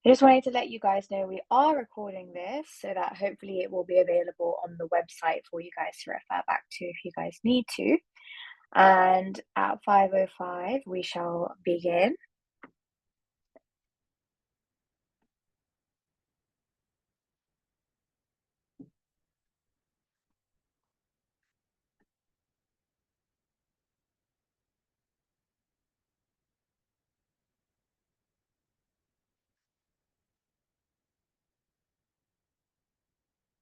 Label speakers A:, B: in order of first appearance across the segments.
A: just wanted to let you guys know we are recording this so that hopefully it will be available on the website for you guys to refer back to if you guys need to. And at 5:05, we shall begin.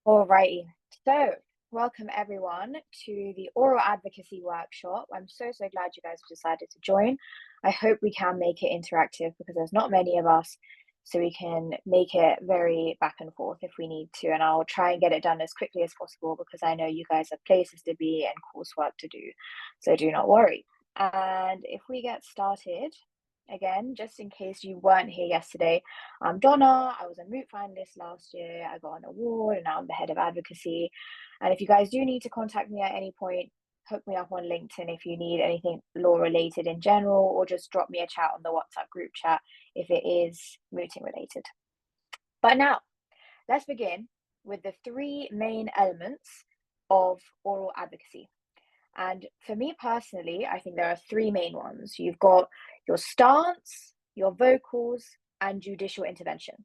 A: Alrighty. So, welcome everyone to the oral advocacy workshop. I'm so glad you guys have decided to join. I hope we can make it interactive because there's not many of us, so we can make it very back and forth if we need to. And I'll try and get it done as quickly as possible because I know you guys have places to be and coursework to do. So do not worry. And if we get started, again, just in case you weren't here yesterday, I'm Donna. I was a moot finalist last year. I got an award and now I'm the head of advocacy. And if you guys do need to contact me at any point, hook me up on LinkedIn if you need anything law related in general, or just drop me a chat on the WhatsApp group chat if it is mooting related. But now, let's begin with the three main elements of oral advocacy. And for me personally, I think there are three main ones. You've got your stance, your vocals, and judicial intervention.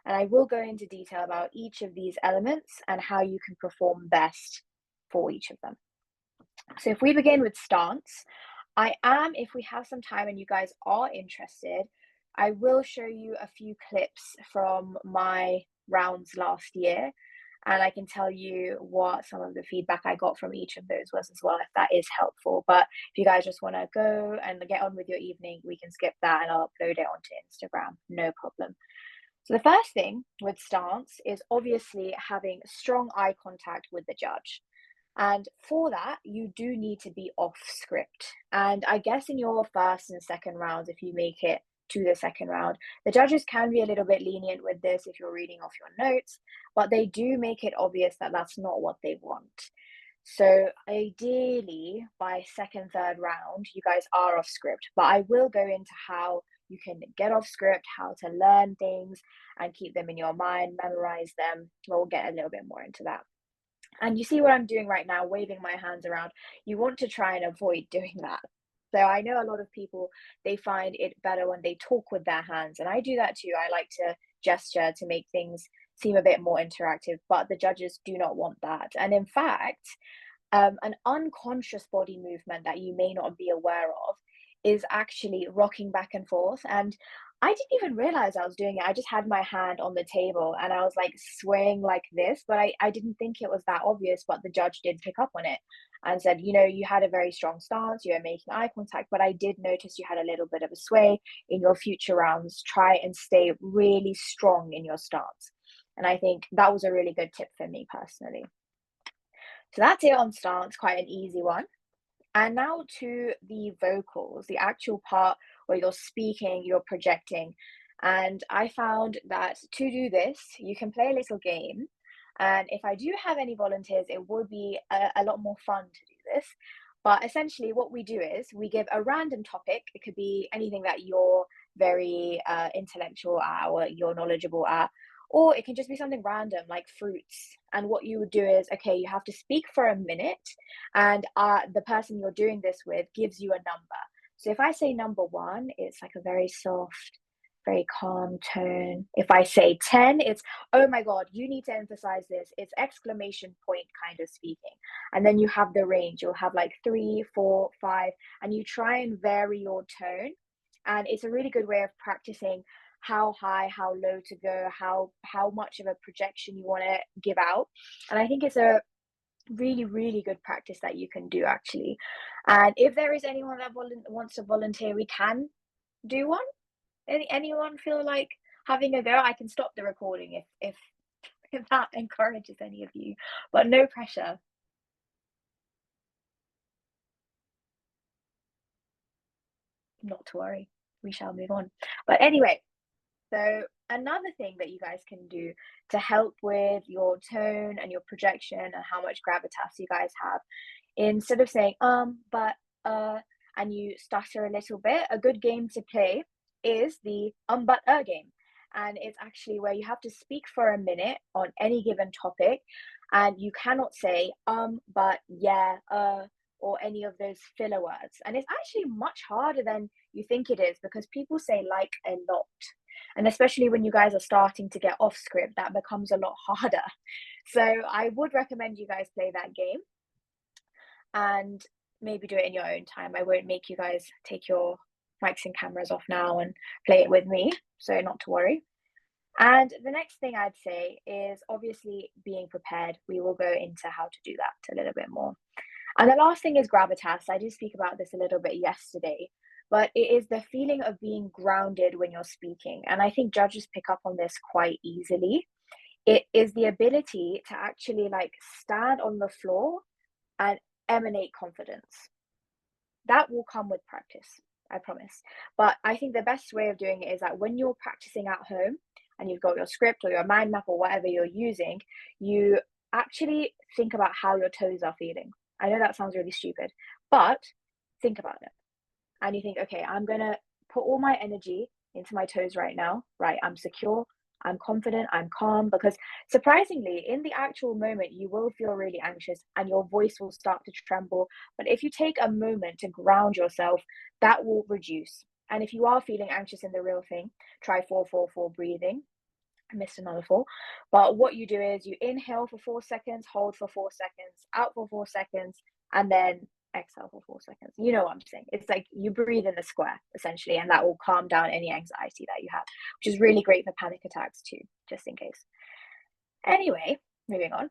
A: And I will go into detail about each of these elements and how you can perform best for each of them. So if we begin with stance, if we have some time and you guys are interested, I will show you a few clips from my rounds last year, and I can tell you what some of the feedback I got from each of those was as well, if that is helpful. But if you guys just want to go and get on with your evening, we can skip that and I'll upload it onto Instagram, no problem. So the first thing with stance is obviously having strong eye contact with the judge. And for that, you do need to be off script. And I guess in your first and second rounds, if you make it to the second round, the judges can be a little bit lenient with this if you're reading off your notes, but they do make it obvious that that's not what they want. So ideally, by second, third round, you guys are off script, but I will go into how you can get off script, how to learn things and keep them in your mind, memorize them. We'll get a little bit more into that. And you see what I'm doing right now, waving my hands around. You want to try and avoid doing that. So I know a lot of people, they find it better when they talk with their hands. And I do that too. I like to gesture to make things seem a bit more interactive, but the judges do not want that. And in fact, an unconscious body movement that you may not be aware of is actually rocking back and forth. And I didn't even realize I was doing it. I just had my hand on the table and I was like swaying like this, but I didn't think it was that obvious. But the judge did pick up on it and said, you know, you had a very strong stance, you were making eye contact, but I did notice you had a little bit of a sway in your future rounds. Try and stay really strong in your stance. And I think that was a really good tip for me personally. So that's it on stance, quite an easy one. And now to the vocals, the actual part where you're speaking, you're projecting. And I found that to do this, you can play a little game. And if I do have any volunteers, it would be a lot more fun to do this. But essentially, what we do is we give a random topic. It could be anything that you're very intellectual at or you're knowledgeable at, or it can just be something random like fruits. And what you would do is, okay, you have to speak for a minute, and the person you're doing this with gives you a number. So if I say number one, it's like a very soft, very calm tone. If I say 10, it's, oh my God, you need to emphasize this. It's exclamation point kind of speaking. And then you have the range. You'll have like 3, 4, 5, and you try and vary your tone. And it's a really good way of practicing how high, how low to go, how much of a projection you want to give out. And I think it's a really good practice that you can do actually. And if there is anyone that wants to volunteer, we can do one. Anyone feel like having a go? I can stop the recording if that encourages any of you, but no pressure. Not to worry, we shall move on. But anyway, so another thing that you guys can do to help with your tone and your projection and how much gravitas you guys have, instead of saying but and you stutter a little bit, a good game to play is the but game. And it's actually where you have to speak for a minute on any given topic, and you cannot say but, yeah, or any of those filler words. And it's actually much harder than you think it is, because people say like a lot. And especially when you guys are starting to get off script, that becomes a lot harder. So I would recommend you guys play that game and maybe do it in your own time. I won't make you guys take your mics and cameras off now and play it with me, so not to worry. And the next thing I'd say is obviously being prepared. We will go into how to do that a little bit more. And the last thing is gravitas. I did speak about this a little bit yesterday, but it is the feeling of being grounded when you're speaking. And I think judges pick up on this quite easily. It is the ability to actually like stand on the floor and emanate confidence. That will come with practice, I promise. But I think the best way of doing it is that when you're practicing at home and you've got your script or your mind map or whatever you're using, you actually think about how your toes are feeling. I know that sounds really stupid, but think about it. And you think, okay, I'm going to put all my energy into my toes right now. Right, I'm secure, I'm confident, I'm calm, because surprisingly, in the actual moment, you will feel really anxious and your voice will start to tremble. But if you take a moment to ground yourself, that will reduce. And if you are feeling anxious in the real thing, try 4-4-4 breathing. I missed another 4. But what you do is you inhale for 4 seconds, hold for 4 seconds, out for 4 seconds, and then exhale for 4 seconds. You know what I'm saying? It's like you breathe in the square, essentially, and that will calm down any anxiety that you have, which is really great for panic attacks too, just in case. Anyway, moving on.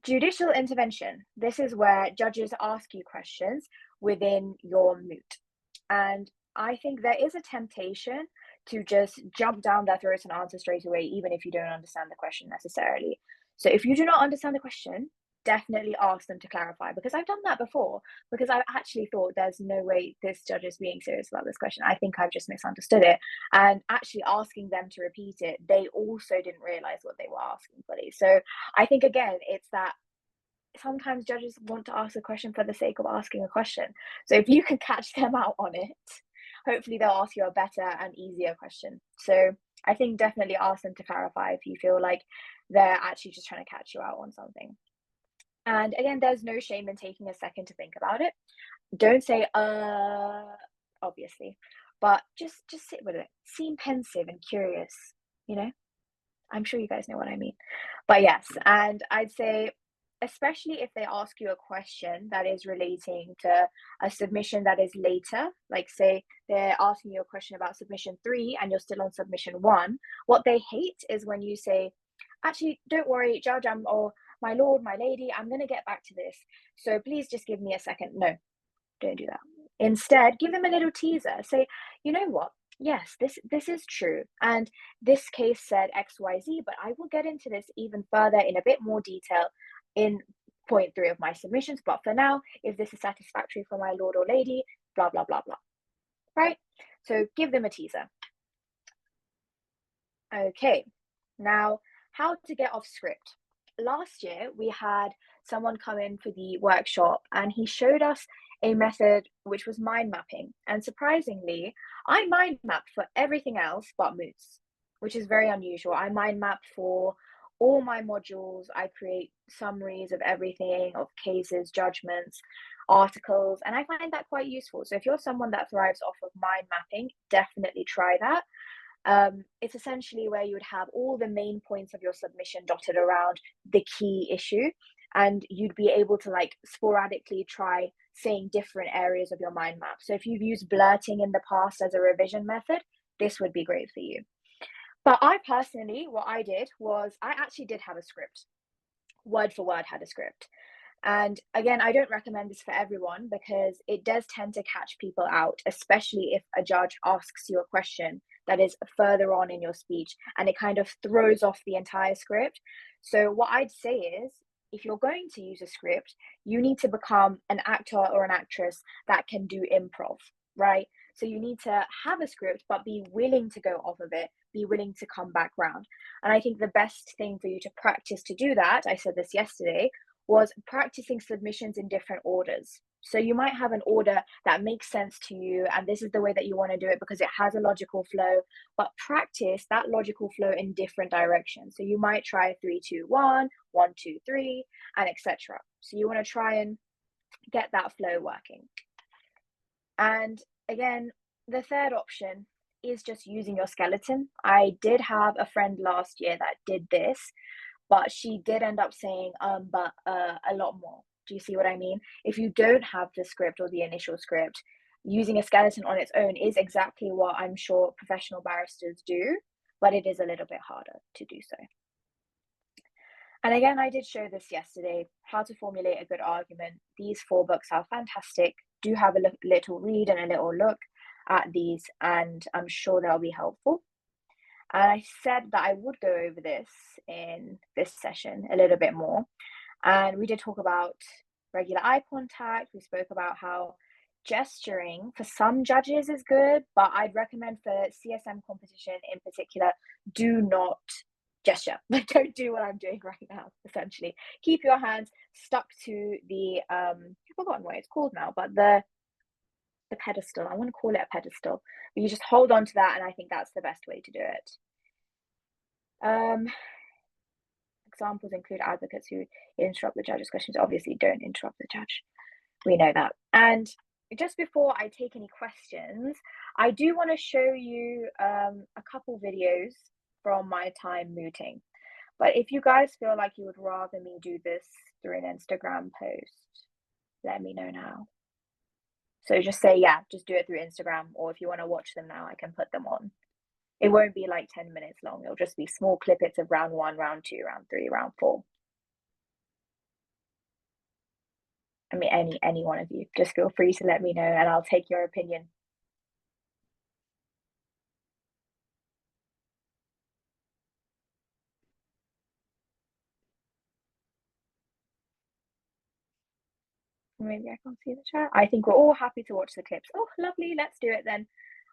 A: Judicial intervention. This is where judges ask you questions within your moot. And I think there is a temptation to just jump down their throats and answer straight away, even if you don't understand the question necessarily. So if you do not understand the question, definitely ask them to clarify, because I've done that before, because I've actually thought there's no way this judge is being serious about this question. I think I've just misunderstood it. And actually asking them to repeat it, they also didn't realize what they were asking fully. So I think, again, it's that sometimes judges want to ask a question for the sake of asking a question. So if you can catch them out on it, hopefully they'll ask you a better and easier question. So I think definitely ask them to clarify if you feel like they're actually just trying to catch you out on something. And again, there's no shame in taking a second to think about it. Don't say, obviously, but just sit with it. Seem pensive and curious, you know? I'm sure you guys know what I mean. But yes, and I'd say, especially if they ask you a question that is relating to a submission that is later, like say they're asking you a question about submission 3 and you're still on submission 1, what they hate is when you say, actually, don't worry, Judge, or my lord, my lady, I'm going to get back to this. So please just give me a second. No, don't do that. Instead, give them a little teaser. Say, you know what? Yes, this is true. And this case said XYZ, but I will get into this even further in a bit more detail in point 3 of my submissions. But for now, if this is satisfactory for my lord or lady, blah, blah, blah, blah. Right? So give them a teaser. Okay, now how to get off script. Last year, we had someone come in for the workshop and he showed us a method which was mind mapping. And surprisingly, I mind mapped for everything else but moots, which is very unusual. I mind map for all my modules. I create summaries of everything, of cases, judgments, articles, and I find that quite useful. So if you're someone that thrives off of mind mapping, definitely try that. It's essentially where you would have all the main points of your submission dotted around the key issue, and you'd be able to like sporadically try saying different areas of your mind map. So if you've used blurting in the past as a revision method, this would be great for you. But I personally, what I did was I actually did have a script. Word for word had a script. And again, I don't recommend this for everyone because it does tend to catch people out, especially if a judge asks you a question that is further on in your speech and it kind of throws off the entire script. So what I'd say is, if you're going to use a script, you need to become an actor or an actress that can do improv, right? So you need to have a script, but be willing to go off of it, be willing to come back round. And I think the best thing for you to practice to do that, I said this yesterday, was practicing submissions in different orders. So you might have an order that makes sense to you, and this is the way that you want to do it because it has a logical flow, but practice that logical flow in different directions. So you might try 3, 2, 1, 1, 2, 3, and etc. So you want to try and get that flow working. And again, the third option is just using your skeleton. I did have a friend last year that did this, but she did end up saying but a lot more. Do you see what I mean? If you don't have the script or the initial script, using a skeleton on its own is exactly what I'm sure professional barristers do, but it is a little bit harder to do so. And again, I did show this yesterday, How to Formulate a Good Argument. These 4 books are fantastic. Do have a little read and a little look at these, and I'm sure they'll be helpful. And I said that I would go over this in this session a little bit more. And we did talk about regular eye contact. We spoke about how gesturing for some judges is good, but I'd recommend for CSM competition in particular, do not gesture. Like, don't do what I'm doing right now, essentially. Keep your hands stuck to the, I've forgotten what it's called now, but the pedestal. I want to call it a pedestal. But you just hold on to that, and I think that's the best way to do it. Examples include advocates who interrupt the judge's questions. Obviously, don't interrupt the judge. We know that. And just before I take any questions, I do want to show you a couple videos from my time mooting. But if you guys feel like you would rather me do this through an Instagram post, let me know now. So just say, yeah, just do it through Instagram, or if you want to watch them now, I can put them on. It won't be like 10 minutes long. It'll just be small clippets of round 1, round 2, round 3, round 4. I mean, any one of you, just feel free to let me know and I'll take your opinion. Maybe I can't see the chat. I think we're all happy to watch the clips. Oh, lovely. Let's do it then.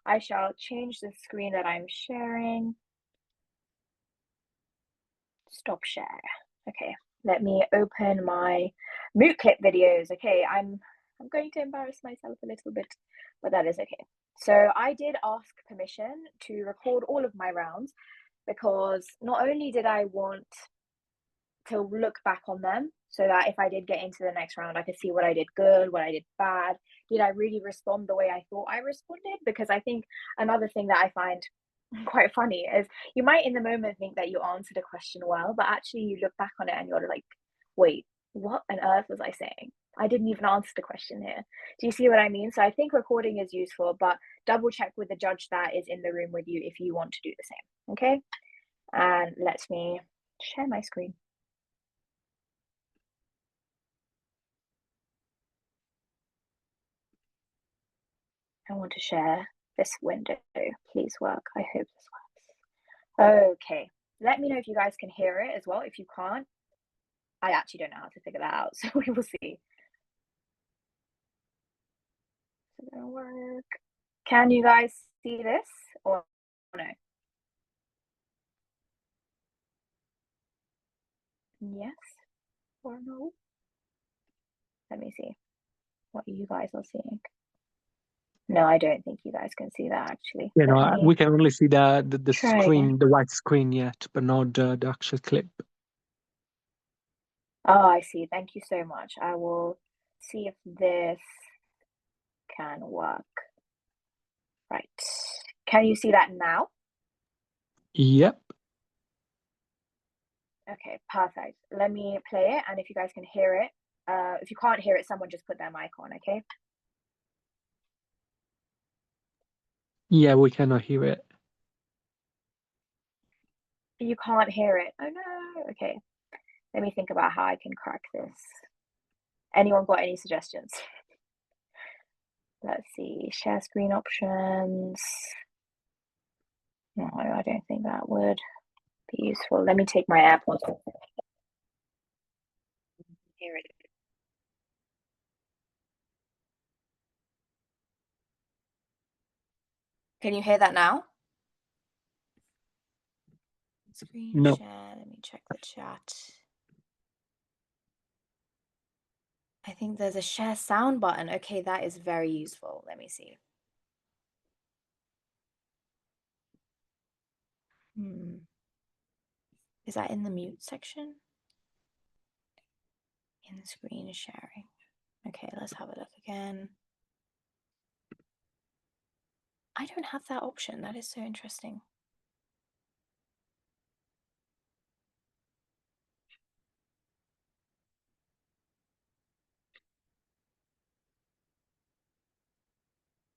A: I shall change the screen that I'm sharing. Stop share. Okay, let me open my moot clip videos. Okay, I'm going to embarrass myself a little bit, but that is okay. So I did ask permission to record all of my rounds because not only did I want to look back on them so that if I did get into the next round, I could see what I did good, what I did bad. Did I really respond the way I thought I responded? Because I think another thing that I find quite funny is you might in the moment think that you answered a question well, but actually you look back on it and you're like, wait, what on earth was I saying? I didn't even answer the question here. Do you see what I mean? So I think recording is useful, but double check with the judge that is in the room with you if you want to do the same. Okay. And let me share my screen. I want to share this window. Please work. I hope this works. Okay. Let me know if you guys can hear it as well. If you can't, I actually don't know how to figure that out. So we will see. Is it gonna work? Can you guys see this or no? Yes or no? Let me see what you guys are seeing. No, I don't think you guys can see that actually.
B: You know, we can only see the screen,
A: again.
B: the white screen yet, but not the actual clip.
A: Oh, I see. Thank you so much. I will see if this can work. Right. Can you see that now?
B: Yep.
A: Okay, perfect. Let me play it, and if you guys can hear it, if you can't hear it, someone just put their mic on, okay?
B: Yeah, we cannot hear it.
A: You can't hear it. Oh no. Okay. Let me think about how I can crack this. Anyone got any suggestions? Let's see. Share screen options. No, I don't think that would be useful. Let me take my AirPods off. Hear it. Can you hear that now? Screen
B: No.
A: share. Let me check the chat. I think there's a share sound button. Okay, that is very useful. Let me see. Is that in the mute section? In screen sharing. Okay, let's have a look again. I don't have that option. That is so interesting.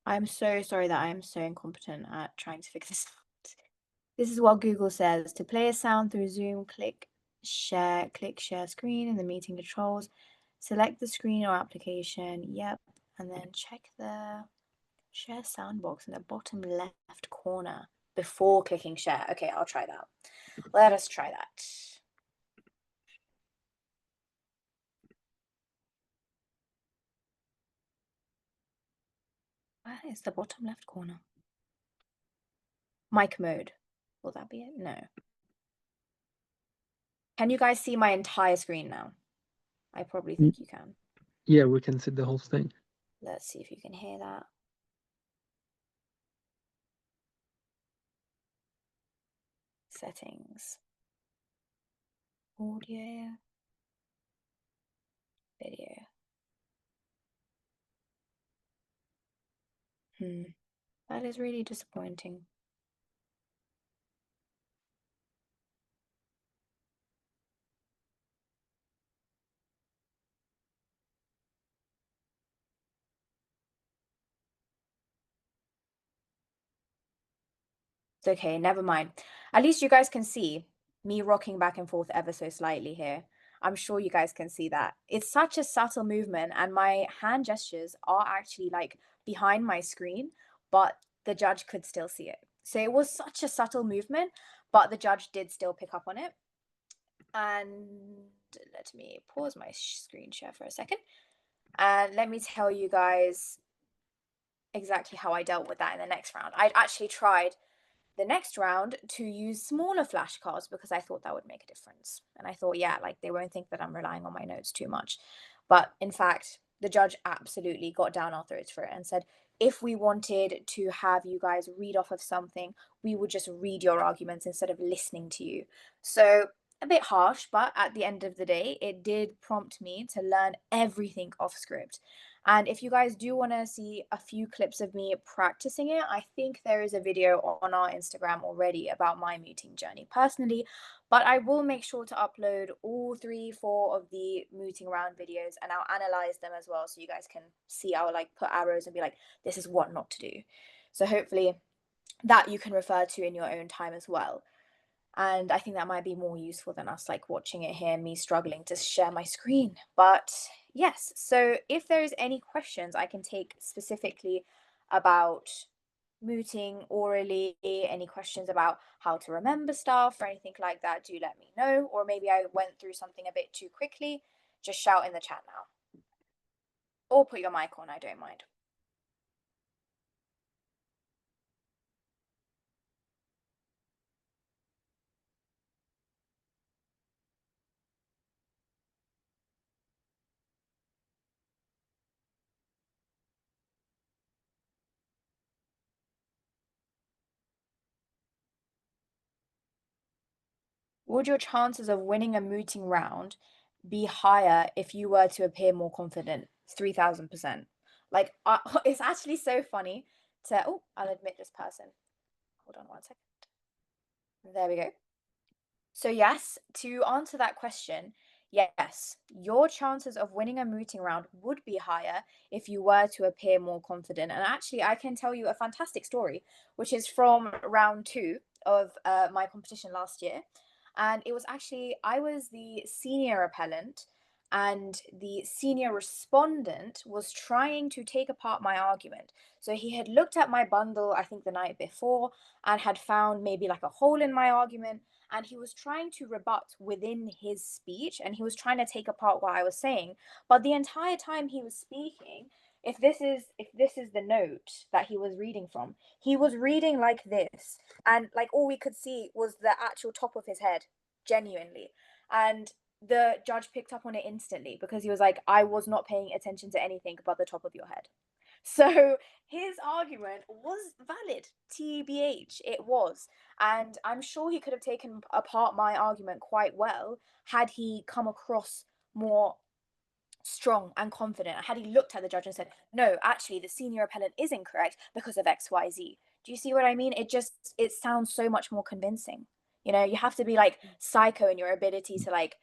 A: I'm so sorry that I am so incompetent at trying to figure this out. This is what Google says. To play a sound through Zoom, click share screen in the meeting controls. Select the screen or application. Yep. And then check the share sound box in the bottom left corner before clicking share. Okay, I'll try that. Let us try that. Where is the bottom left corner? Mic mode. Will that be it? No. Can you guys see my entire screen now? I probably think you can.
B: Yeah, we can see the whole thing.
A: Let's see if you can hear that. Settings. Audio. Video. That is really disappointing. It's okay, never mind. At least you guys can see me rocking back and forth ever so slightly here. I'm sure you guys can see that. It's such a subtle movement, and my hand gestures are actually like behind my screen, but the judge could still see it. So it was such a subtle movement, but the judge did still pick up on it. And let me pause my screen share for a second. And let me tell you guys exactly how I dealt with that in the next round. I'd actually tried the next round to use smaller flashcards because I thought that would make a difference. And I thought, yeah, like they won't think that I'm relying on my notes too much. But in fact, the judge absolutely got down our throats for it and said, if we wanted to have you guys read off of something, we would just read your arguments instead of listening to you. So a bit harsh, but at the end of the day, it did prompt me to learn everything off script. And if you guys do want to see a few clips of me practicing it, I think there is a video on our Instagram already about my mooting journey personally. But I will make sure to upload all 3, 4 of the mooting round videos, and I'll analyze them as well so you guys can see. I'll like put arrows and be like, this is what not to do. So hopefully that you can refer to in your own time as well. And I think that might be more useful than us like watching it here, me struggling to share my screen. But yes, so if there is any questions I can take specifically about mooting orally, any questions about how to remember stuff or anything like that, do let me know. Or maybe I went through something a bit too quickly, just shout in the chat now. Or put your mic on, I don't mind. Would your chances of winning a mooting round be higher if you were to appear more confident? 3000%. Like, it's actually so funny to. Oh, I'll admit this person. Hold on 1 second. There we go. So, yes, to answer that question, yes, your chances of winning a mooting round would be higher if you were to appear more confident. And actually, I can tell you a fantastic story, which is from round 2 of my competition last year. And it was actually, I was the senior appellant, and the senior respondent was trying to take apart my argument. So he had looked at my bundle, I think the night before, and had found maybe like a hole in my argument, and he was trying to rebut within his speech, and he was trying to take apart what I was saying. But the entire time he was speaking, if this is the note that he was reading from, he was reading like this, and like all we could see was the actual top of his head, genuinely. And the judge picked up on it instantly because he was like, I was not paying attention to anything but the top of your head. So his argument was valid, TBH, it was. And I'm sure he could have taken apart my argument quite well had he come across more strong and confident. Had he looked at the judge and said, no, actually, the senior appellant is incorrect because of XYZ. Do you see what I mean? It sounds so much more convincing. You know, you have to be like psycho in your ability to like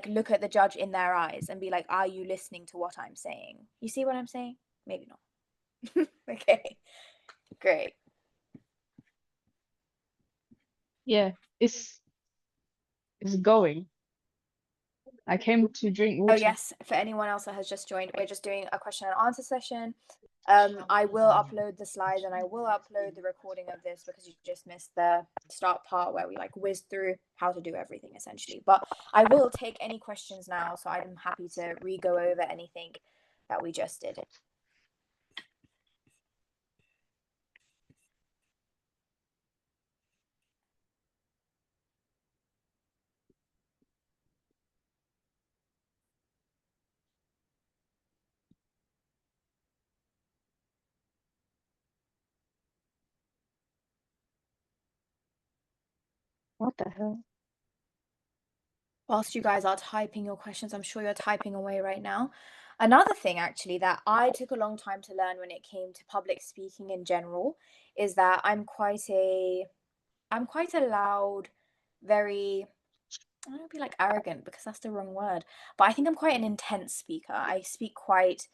A: look at the judge in their eyes and be like, are you listening to what I'm saying? You see what I'm saying? Maybe not. Okay, great.
C: Yeah, it's going. I came to drink
A: Oh
C: water.
A: yes, for anyone else that has just joined, we're just doing a question and answer session. I will upload the slides and I will upload the recording of this because you just missed the start part where we like whizzed through how to do everything essentially. But I will take any questions now, so I'm happy to re-go over anything that we just did.
C: What the hell?
A: Whilst you guys are typing your questions, I'm sure you're typing away right now. Another thing, actually, that I took a long time to learn when it came to public speaking in general is that I'm quite a loud, very, I don't want to be like arrogant because that's the wrong word, but I think I'm quite an intense speaker. I speak quite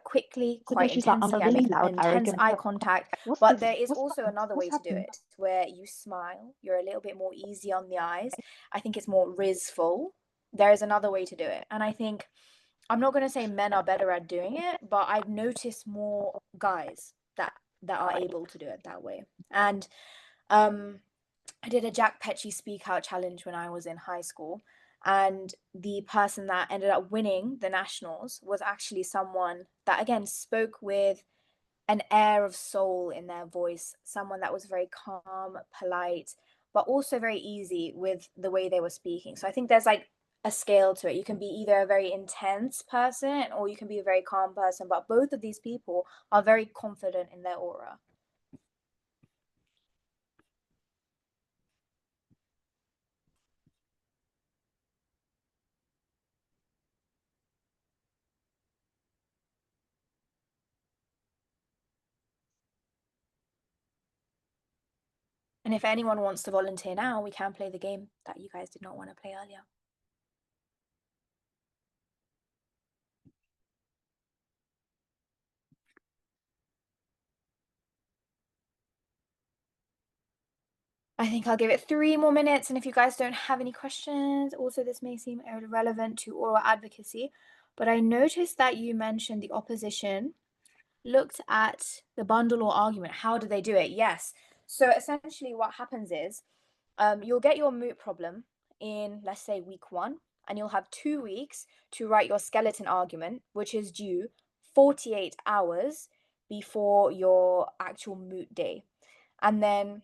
A: quickly,
C: So then
A: quite
C: she's like, I'm a
A: intensely. I
C: really
A: make
C: loud,
A: intense
C: arrogant.
A: eye contact,
C: What's
A: but
C: this?
A: there is
C: What's
A: also
C: happening?
A: another
C: What's
A: way to do
C: happening?
A: it where you smile. You're a little bit more easy on the eyes. I think it's more rizful. There is another way to do it. And I think I'm not going to say men are better at doing it, but I've noticed more guys that are able to do it that way. And um I did a Jack Petchy Speak Out challenge when I was in high school, and the person that ended up winning the nationals was actually someone that again spoke with an air of soul in their voice, someone that was very calm, polite, but also very easy with the way they were speaking. So I think there's like a scale to it. You can be either a very intense person or you can be a very calm person, but both of these people are very confident in their aura. And if anyone wants to volunteer now, we can play the game that you guys did not want to play earlier. I think I'll give it 3 more minutes. And if you guys don't have any questions, also this may seem irrelevant to oral advocacy, but I noticed that you mentioned the opposition looked at the bundle or argument. How do they do it? Yes. So essentially, what happens is you'll get your moot problem in, let's say, week 1, and you'll have 2 weeks to write your skeleton argument, which is due 48 hours before your actual moot day. And then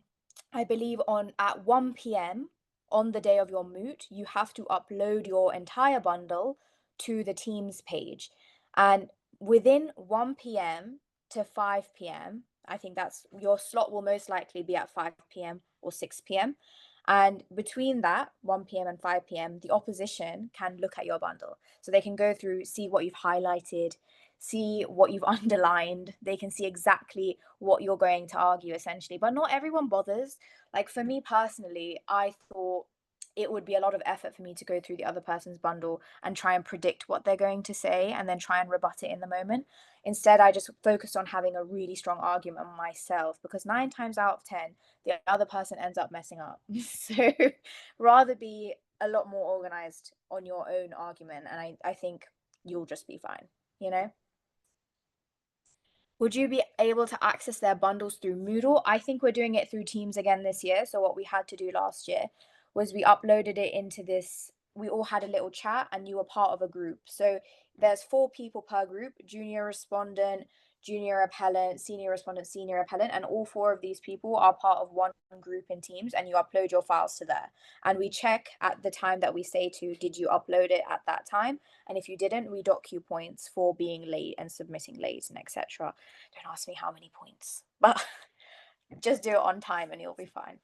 A: I believe on at 1 p.m. on the day of your moot, you have to upload your entire bundle to the Teams page. And within 1 p.m. to 5 p.m., I think that's your slot will most likely be at 5 p.m. or 6 p.m. And between that, 1 p.m. and 5 p.m., the opposition can look at your bundle. So they can go through, see what you've highlighted, see what you've underlined. They can see exactly what you're going to argue, essentially. But not everyone bothers. Like for me personally, I thought it would be a lot of effort for me to go through the other person's bundle and try and predict what they're going to say and then try and rebut it in the moment. Instead, I just focused on having a really strong argument myself because 9 times out of 10, the other person ends up messing up. So rather be a lot more organized on your own argument. And I think you'll just be fine, you know? Would you be able to access their bundles through Moodle? I think we're doing it through Teams again this year. So what we had to do last year was we uploaded it into this. We all had a little chat and you were part of a group. So there's 4 people per group: junior respondent, junior appellant, senior respondent, senior appellant, and all 4 of these people are part of one group in Teams, and you upload your files to there. And we check at the time that we say to, did you upload it at that time? And if you didn't, we dock you points for being late and submitting late and etc. Don't ask me how many points, but just do it on time and you'll be fine.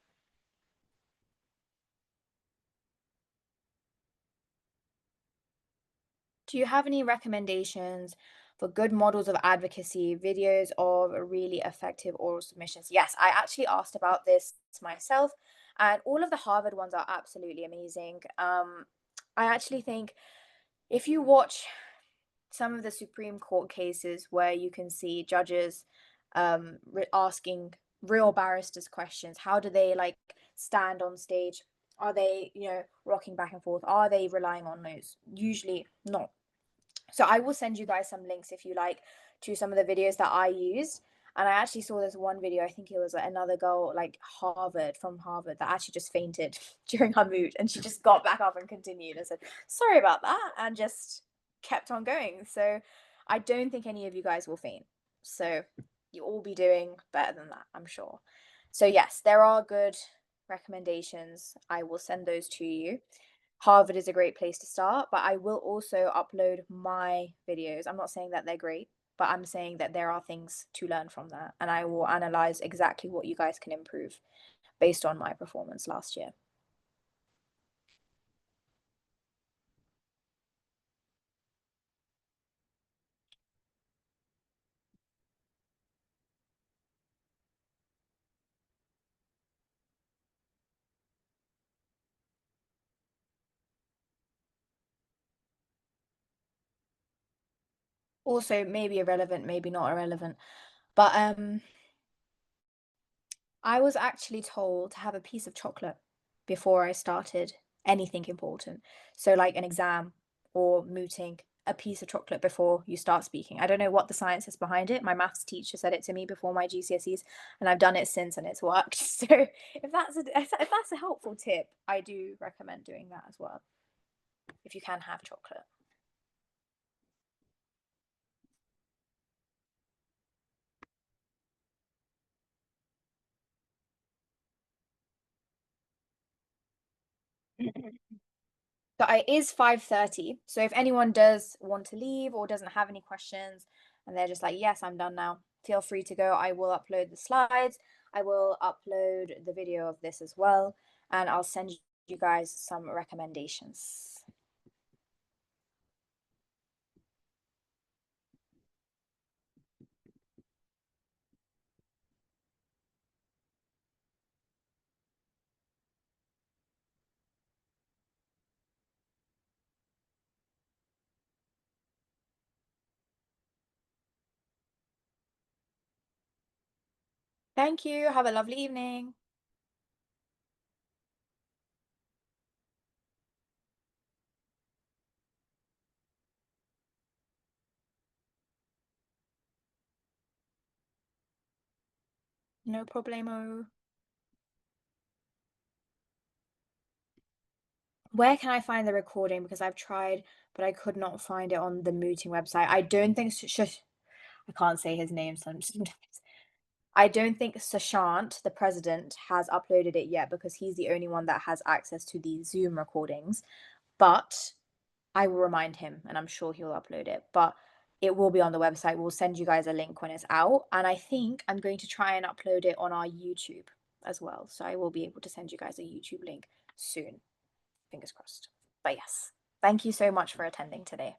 A: Do you have any recommendations for good models of advocacy, videos of really effective oral submissions? Yes, I actually asked about this myself, and all of the Harvard ones are absolutely amazing. I actually think if you watch some of the Supreme Court cases where you can see judges asking real barristers questions, how do they like stand on stage? Are they, rocking back and forth? Are they relying on notes? Usually not. So I will send you guys some links if you like to some of the videos that I used. And I actually saw this one video, I think it was another girl like from Harvard that actually just fainted during her moot, and she just got back up and continued and said, sorry about that, and just kept on going. So I don't think any of you guys will faint. So you'll all be doing better than that, I'm sure. So yes, there are good recommendations. I will send those to you. Harvard is a great place to start, but I will also upload my videos. I'm not saying that they're great, but I'm saying that there are things to learn from that, and I will analyze exactly what you guys can improve based on my performance last year. Also, maybe irrelevant, maybe not irrelevant, but I was actually told to have a piece of chocolate before I started anything important. So, like an exam or mooting, a piece of chocolate before you start speaking. I don't know what the science is behind it. My maths teacher said it to me before my GCSEs, and I've done it since, and it's worked. So, if that's a helpful tip, I do recommend doing that as well. If you can have chocolate. So it is 5:30. So if anyone does want to leave or doesn't have any questions and they're just like, yes, I'm done now, feel free to go. I will upload the slides. I will upload the video of this as well. And I'll send you guys some recommendations. Thank you. Have a lovely evening. No problemo. Where can I find the recording? Because I've tried, but I could not find it on the mooting website. I don't think I can't say his name sometimes. I don't think Sashant, the president, has uploaded it yet because he's the only one that has access to the Zoom recordings. But I will remind him and I'm sure he'll upload it. But it will be on the website. We'll send you guys a link when it's out. And I think I'm going to try and upload it on our YouTube as well. So I will be able to send you guys a YouTube link soon. Fingers crossed. But yes, thank you so much for attending today.